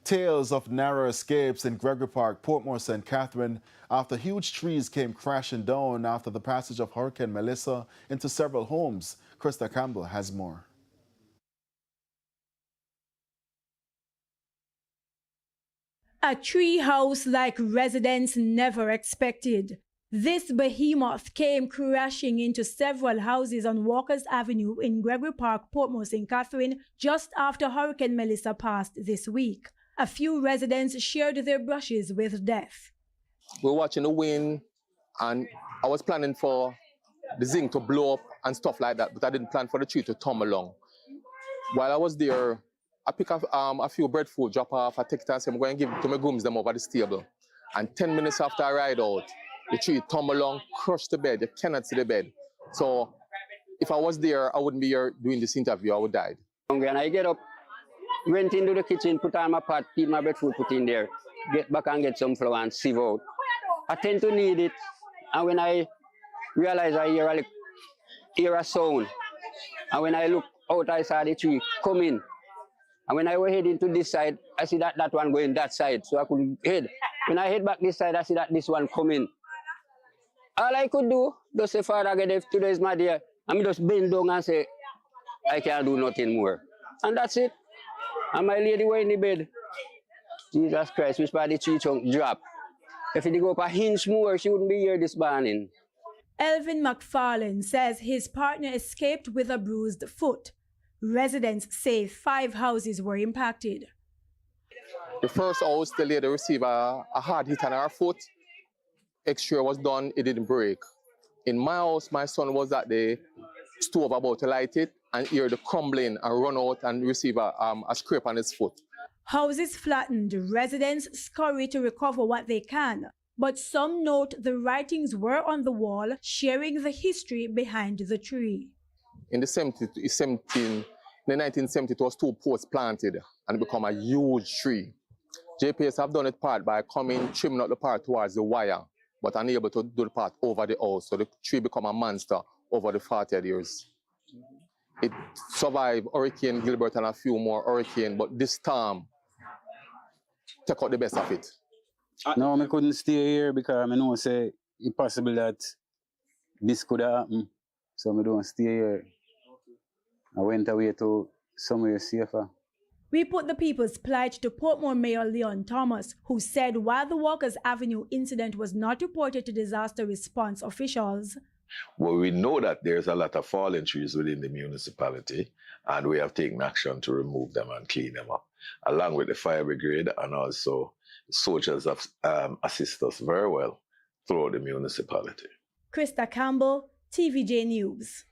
Tales of narrow escapes in Gregory Park, Portmore, St. Catherine, after huge trees came crashing down after the passage of Hurricane Melissa into several homes. Krista Campbell has more. A tree house like residents never expected. This behemoth came crashing into several houses on Walker's Avenue in Gregory Park, Portmore, St. Catherine, just after Hurricane Melissa passed this week. A few residents shared their brushes with death. We were watching the wind, and I was planning for the zinc to blow up and stuff like that, but I didn't plan for the tree to tumble along. While I was there, I picked up a few breadfruit, drop off, I take it and say, I'm going to give it to my grooms them over the stable. And 10 minutes after I ride out, the tree tumbled along, crushed the bed. You cannot see the bed. So if I was there, I wouldn't be here doing this interview. I would die. And I get up, went into the kitchen, put on my pot, peel my breadfruit, put in there, get back and get some flour and sieve out. I tend to need it. And when I realize I hear a sound, and when I look out, I saw the tree coming. And when I was heading to this side, I see that one going that side, so I could head. When I head back this side, I see that this one coming. All I could do, just say, Father God, if today is my day, I just bend down and say, I can't do nothing more. And that's it. And my lady was in the bed. Jesus Christ, which part the tree chunk drop. If it go up a inch more, she wouldn't be here this morning. Elvin McFarlane says his partner escaped with a bruised foot. Residents say 5 houses were impacted. The first house, the lady received a hard hit on her foot. X-ray was done, it didn't break. In my house, my son was at the stove about to light it and hear the crumbling and run out and receive a scrape on his foot. Houses flattened, residents scurry to recover what they can. But some note the writings were on the wall, sharing the history behind the tree. In the 1970s, it was 2 posts planted and it became a huge tree. JPS have done it part by coming, trimming out the part towards the wire, but unable to do the part over the house. So the tree became a monster over the 40 years. It survived Hurricane Gilbert and a few more hurricanes, but this storm took out the best of it. No, I couldn't stay here because I know say it's possible that this could happen. So I don't stay here. I went away to somewhere safer. We put the people's plight to Portmore Mayor Leon Thomas, who said while the Walker's Avenue incident was not reported to disaster response officials. Well, we know that there's a lot of fallen trees within the municipality, and we have taken action to remove them and clean them up, along with the fire brigade, and also soldiers have assist us very well throughout the municipality. Krista Campbell, TVJ News.